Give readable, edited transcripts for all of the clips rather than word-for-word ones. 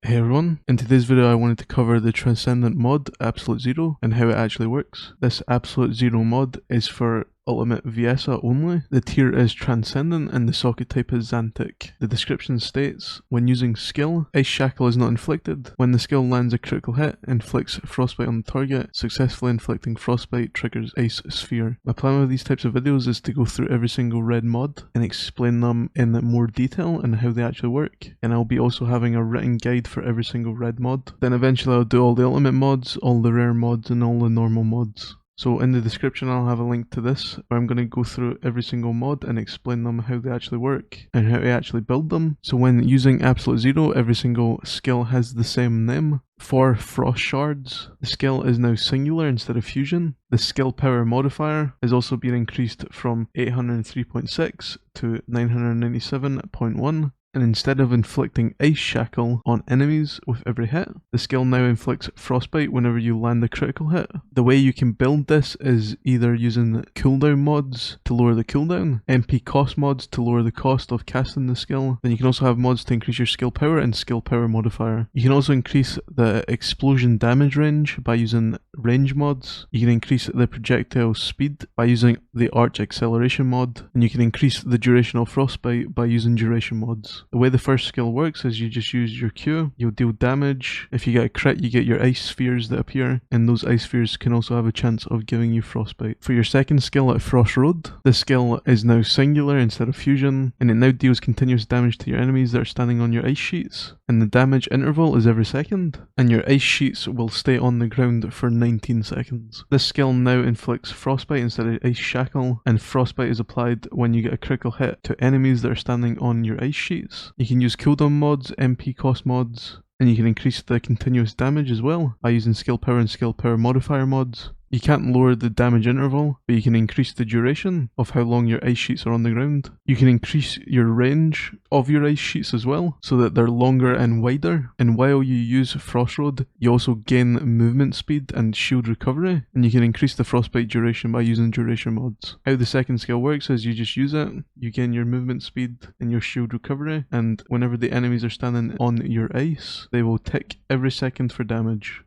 Hey everyone, in today's video I wanted to cover the Transcendent mod, Absolute Zero, and how it actually works. This Absolute Zero mod is for Ultimate Viessa only. The tier is Transcendent and the socket type is Xantic. The description states, when using skill, Ice Shackle is not inflicted. When the skill lands a critical hit, inflicts Frostbite on the target. Successfully inflicting Frostbite triggers Ice Sphere. My plan with these types of videos is to go through every single red mod and explain them in more detail and how they actually work. And I'll be also having a written guide for every single red mod. Then eventually I'll do all the ultimate mods, all the rare mods, and all the normal mods. So in the description I'll have a link to this where I'm going to go through every single mod and explain them how they actually work and how to actually build them. So when using Absolute Zero, every single skill has the same name. For Frost Shards, the skill is now singular instead of fusion. The skill power modifier has also been increased from 803.6 to 997.1. And instead of inflicting Ice Shackle on enemies with every hit, the skill now inflicts Frostbite whenever you land a critical hit. The way you can build this is either using cooldown mods to lower the cooldown, MP cost mods to lower the cost of casting the skill. Then you can also have mods to increase your skill power and skill power modifier. You can also increase the explosion damage range by using range mods. You can increase the projectile speed by using the arch acceleration mod, and you can increase the duration of Frostbite by using duration mods. The way the first skill works is you just use your Q, you'll deal damage. If you get a crit, you get your ice spheres that appear, and those ice spheres can also have a chance of giving you Frostbite. For your second skill at Frost Road, the skill is now singular instead of fusion, and it now deals continuous damage to your enemies that are standing on your ice sheets. And the damage interval is every second, and your ice sheets will stay on the ground for 19 seconds. This skill now inflicts Frostbite instead of Ice Shackle, and Frostbite is applied when you get a critical hit to enemies that are standing on your ice sheets. You can use cooldown mods, MP cost mods, and you can increase the continuous damage as well by using skill power and skill power modifier mods. You can't lower the damage interval, but you can increase the duration of how long your ice sheets are on the ground. You can increase your range of your ice sheets as well, so that they're longer and wider. And while you use Frost Road, you also gain movement speed and shield recovery, and you can increase the Frostbite duration by using duration mods. How the second skill works is you just use it, you gain your movement speed and your shield recovery, and whenever the enemies are standing on your ice, they will tick every second for damage.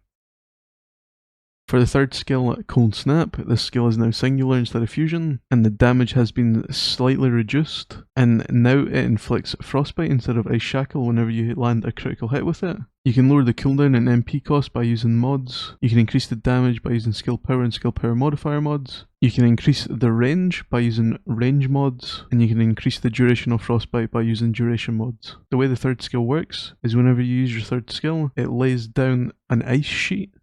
For the third skill, Cold Snap, this skill is now singular instead of fusion, and the damage has been slightly reduced, and now it inflicts Frostbite instead of Ice Shackle whenever you land a critical hit with it. You can lower the cooldown and MP cost by using mods. You can increase the damage by using skill power and skill power modifier mods. You can increase the range by using range mods, and you can increase the duration of Frostbite by using duration mods. The way the third skill works is whenever you use your third skill, it lays down an ice sheet.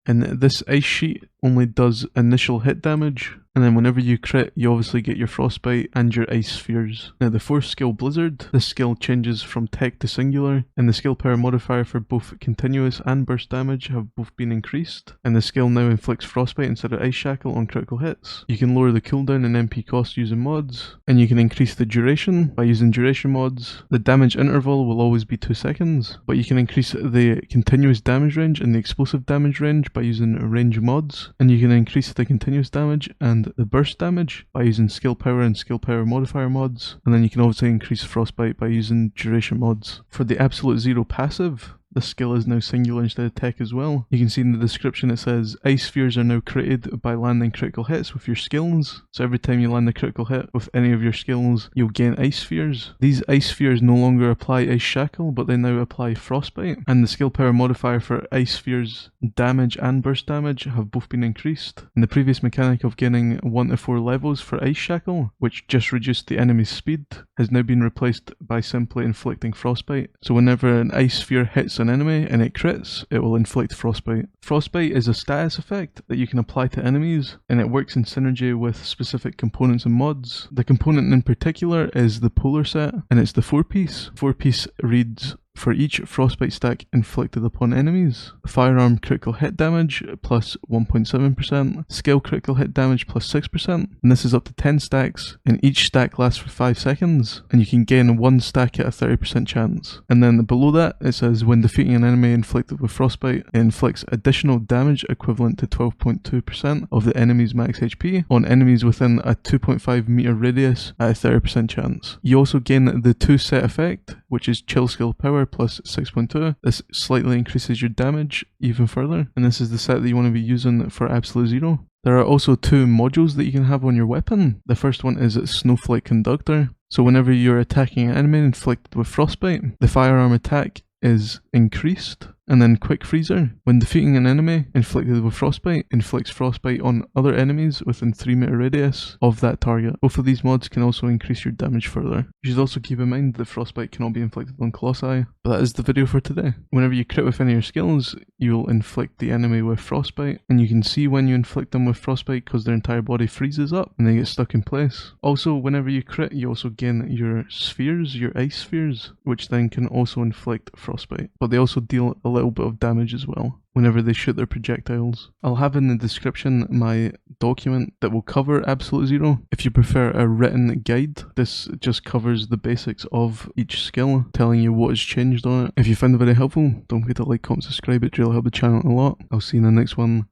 And this ice sheet only does initial hit damage, and then whenever you crit, you obviously get your Frostbite and your ice spheres. Now the fourth skill, Blizzard, this skill changes from tech to singular, and the skill power modifier for both continuous and burst damage have both been increased, and the skill now inflicts Frostbite instead of Ice Shackle on critical hits. You can lower the cooldown and MP cost using mods, and you can increase the duration by using duration mods. The damage interval will always be 2 seconds, but you can increase the continuous damage range and the explosive damage range by using range mods, and you can increase the continuous damage and the burst damage by using skill power and skill power modifier mods, and then you can obviously increase Frostbite by using duration mods. For the Absolute Zero passive, the skill is now singular instead of tech as well. You can see in the description it says ice spheres are now created by landing critical hits with your skills. So every time you land a critical hit with any of your skills, you'll gain ice spheres. These ice spheres no longer apply Ice Shackle, but they now apply Frostbite. And the skill power modifier for ice spheres damage and burst damage have both been increased. And the previous mechanic of gaining 1 to 4 levels for Ice Shackle, which just reduced the enemy's speed, has now been replaced by simply inflicting Frostbite. So whenever an ice sphere hits an enemy and it crits, it will inflict Frostbite. Frostbite is a status effect that you can apply to enemies, and it works in synergy with specific components and mods. The component in particular is the Polar set, and it's the 4-piece. 4-piece reads, for each Frostbite stack inflicted upon enemies, firearm critical hit damage plus 1.7%, skill critical hit damage plus 6%, and this is up to 10 stacks, and each stack lasts for 5 seconds, and you can gain 1 stack at a 30% chance. And then below that it says when defeating an enemy inflicted with Frostbite, it inflicts additional damage equivalent to 12.2% of the enemy's max HP on enemies within a 2.5 meter radius at a 30% chance. You also gain the 2 set effect, which is chill skill power plus 6.2. This slightly increases your damage even further, and this is the set that you want to be using for absolute zero. There are also two modules that you can have on your weapon. The first one is Snowflake Conductor. So whenever you're attacking an enemy inflicted with Frostbite, the firearm attack is increased. And then Quick Freezer. When defeating an enemy inflicted with Frostbite, inflicts Frostbite on other enemies within 3 meter radius of that target. Both of these mods can also increase your damage further. You should also keep in mind that Frostbite cannot be inflicted on Colossi. But that is the video for today. Whenever you crit with any of your skills, you'll inflict the enemy with Frostbite. And you can see when you inflict them with Frostbite because their entire body freezes up and they get stuck in place. Also, whenever you crit, you also gain your spheres, your ice spheres, which then can also inflict Frostbite. But they also deal a little bit of damage as well whenever they shoot their projectiles. I'll have in the description my document that will cover absolute zero. If you prefer a written guide, this just covers the basics of each skill, telling you what has changed on it. If you found it very helpful, don't forget to like, comment, subscribe, it really helps the channel a lot. I'll see you in the next one.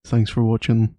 Thanks for watching.